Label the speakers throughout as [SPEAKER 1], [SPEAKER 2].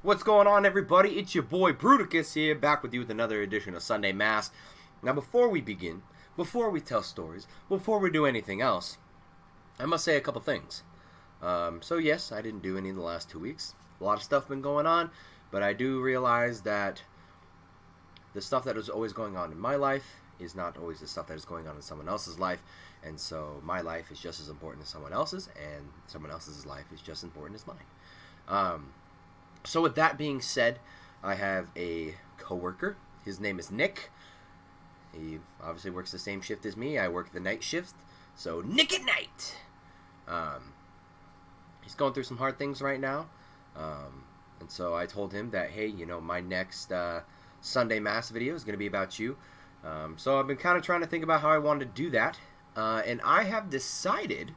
[SPEAKER 1] What's going on, everybody? It's your boy Bruticus here, back with you with another edition of Sunday Mass. Now, before we begin, before we tell stories, before we do anything else, I must say a couple things. So yes, I didn't do any in the last 2 weeks. A lot of stuff been going on, but I do realize that the stuff that is always going on in my life is not always the stuff that is going on in someone else's life, and so my life is just as important as someone else's, and someone else's life is just as important as mine. So with that being said, I have a coworker. His name is Nick. He obviously works the same shift as me. I work the night shift, so Nick at night. He's going through some hard things right now, and so I told him that, hey, my next Sunday Mass video is going to be about you. So I've been kind of trying to think about how I wanted to do that, and I have decided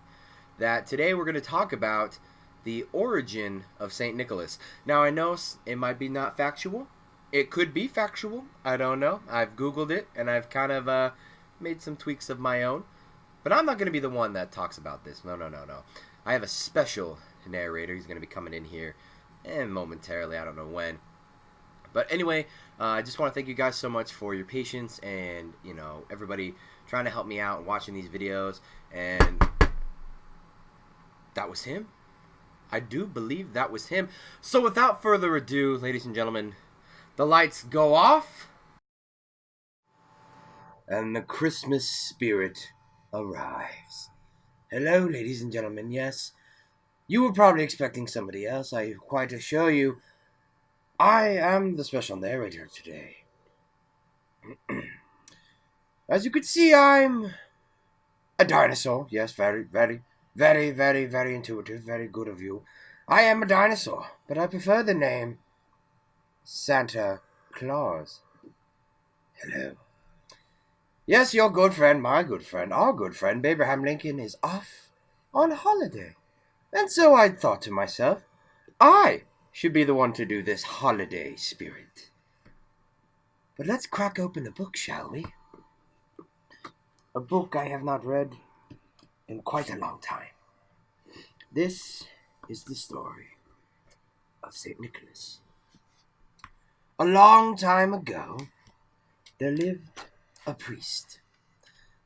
[SPEAKER 1] that today we're going to talk about the origin of St. Nicholas. Now, I know it might be not factual. It could be factual. I don't know. I've Googled it, and I've kind of made some tweaks of my own. But I'm not going to be the one that talks about this. No. I have a special narrator. He's going to be coming in here momentarily. I don't know when. But anyway, I just want to thank you guys so much for your patience and, everybody trying to help me out and watching these videos. And that was him. I do believe that was him. So without further ado, ladies and gentlemen, the lights go off, and the Christmas spirit arrives. Hello, ladies and gentlemen. Yes, you were probably expecting somebody else. I quite assure you, I am the special narrator today. As you can see, I'm a dinosaur. Yes, very, very, very, very, very intuitive. Very good of you. I am a dinosaur, but I prefer the name Santa Claus. Hello. Yes, your good friend, my good friend, our good friend, Abraham Lincoln is off on holiday. And so I thought to myself, I should be the one to do this holiday spirit. But let's crack open a book, shall we? A book I have not read in quite a long time. This is the story of St. Nicholas. A long time ago, there lived a priest.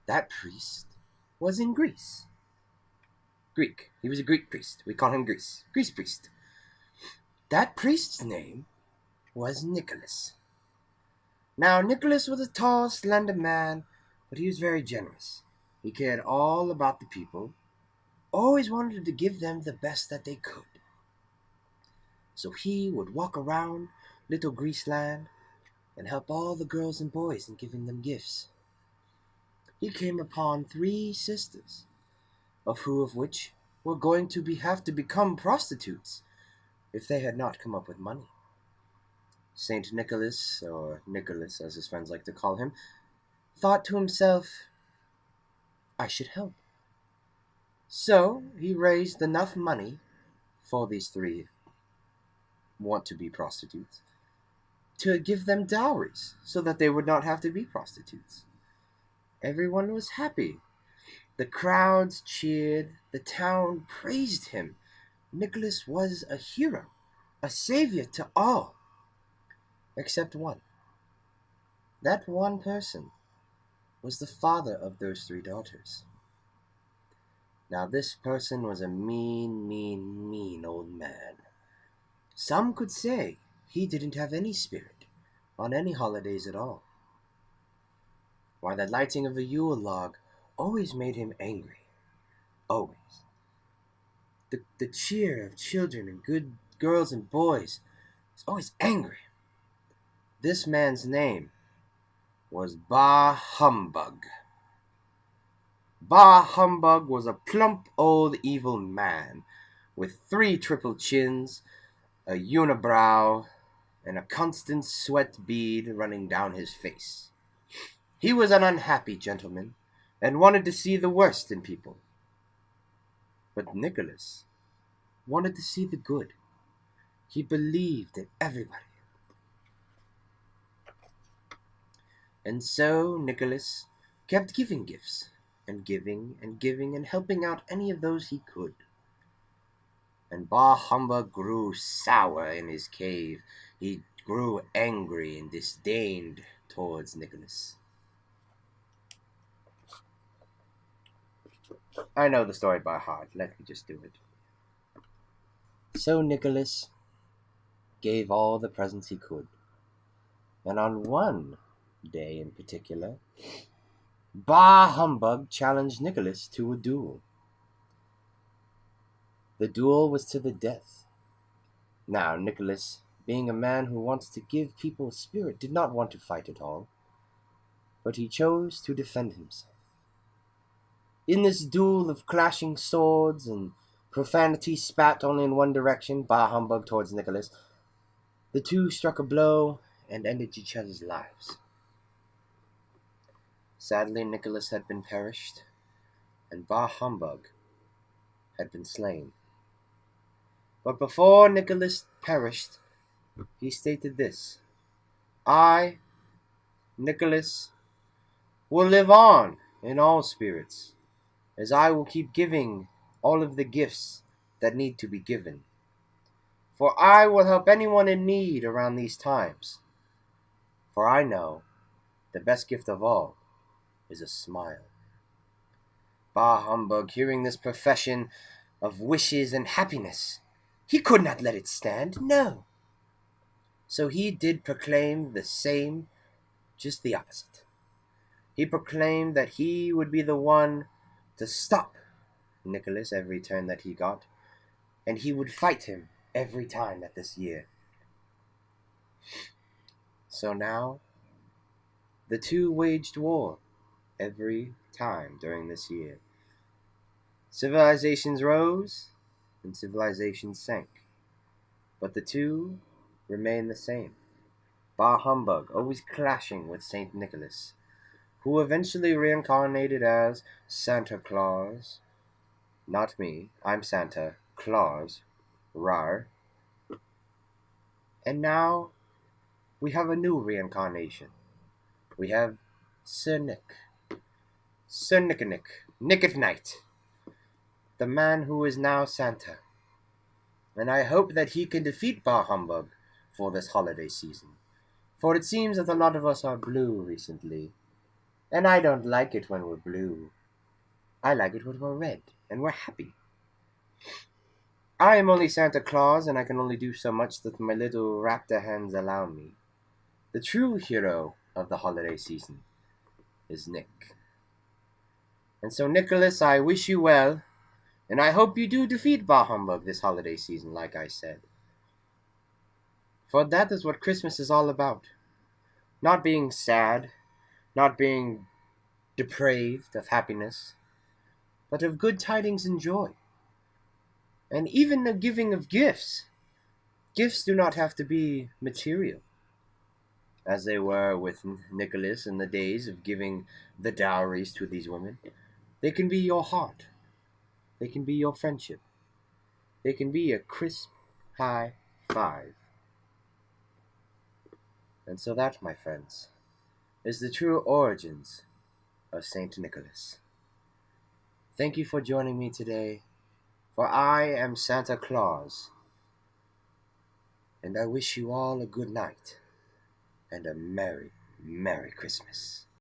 [SPEAKER 1] That priest was in Greece. Greek. He was a Greek priest. We call him Greece. Greece priest. That priest's name was Nicholas. Now, Nicholas was a tall, slender man, but he was very generous. He cared all about the people, always wanted to give them the best that they could. So he would walk around little Greece land and help all the girls and boys in giving them gifts. He came upon 3 sisters, of which were going to have to become prostitutes if they had not come up with money. Saint Nicholas, or Nicholas as his friends like to call him, thought to himself, I should help. So he raised enough money for these 3 want-to-be prostitutes to give them dowries so that they would not have to be prostitutes. Everyone was happy. The crowds cheered. The town praised him. Nicholas was a hero, a savior to all, except one. That one person was the father of those 3 daughters. Now this person was a mean old man. Some could say he didn't have any spirit on any holidays at all. Why, the lighting of a Yule log always made him angry. Always. The cheer of children and good girls and boys was always angry. This man's name was Bah Humbug. Bah Humbug was a plump old evil man with 3 triple chins, a unibrow, and a constant sweat bead running down his face. He was an unhappy gentleman and wanted to see the worst in people. But Nicholas wanted to see the good. He believed in everybody. And so Nicholas kept giving gifts, and giving and giving, and helping out any of those he could. And Bah Humbug grew sour in his cave. He grew angry and disdained towards Nicholas. I know the story by heart. Let me just do it. So Nicholas gave all the presents he could. And on one day in particular, Bah Humbug challenged Nicholas to a duel. The duel was to the death. Now, Nicholas, being a man who wants to give people a spirit, did not want to fight at all, but he chose to defend himself. In this duel of clashing swords and profanity spat only in one direction, Bah Humbug towards Nicholas, the two struck a blow and ended each other's lives. Sadly, Nicholas had been perished, and Bah Humbug had been slain. But before Nicholas perished, he stated this: I, Nicholas, will live on in all spirits, as I will keep giving all of the gifts that need to be given. For I will help anyone in need around these times. For I know the best gift of all is a smile. Bah Humbug, hearing this profession of wishes and happiness, he could not let it stand, no. So he did proclaim the same, just the opposite. He proclaimed that he would be the one to stop Nicholas every turn that he got, and he would fight him every time at this year. So now, the two waged war every time during this year. Civilizations rose and civilizations sank, but the two remain the same. Bah Humbug always clashing with Saint Nicholas, who eventually reincarnated as Santa Claus. Not me, I'm Santa Claus. Rar. And now we have a new reincarnation. We have Sir Nick. Sir Nick at Night. The man who is now Santa. And I hope that he can defeat Bah Humbug for this holiday season. For it seems that a lot of us are blue recently. And I don't like it when we're blue. I like it when we're red and we're happy. I am only Santa Claus, and I can only do so much that my little raptor hands allow me. The true hero of the holiday season is Nick. And so, Nicholas, I wish you well, and I hope you do defeat Bah Humbug this holiday season, like I said. For that is what Christmas is all about. Not being sad, not being depraved of happiness, but of good tidings and joy. And even the giving of gifts. Gifts do not have to be material, as they were with Nicholas in the days of giving the dowries to these women. They can be your heart. They can be your friendship. They can be a crisp high five. And so that, my friends, is the true origins of Saint Nicholas. Thank you for joining me today, for I am Santa Claus, and I wish you all a good night and a Merry, Merry Christmas.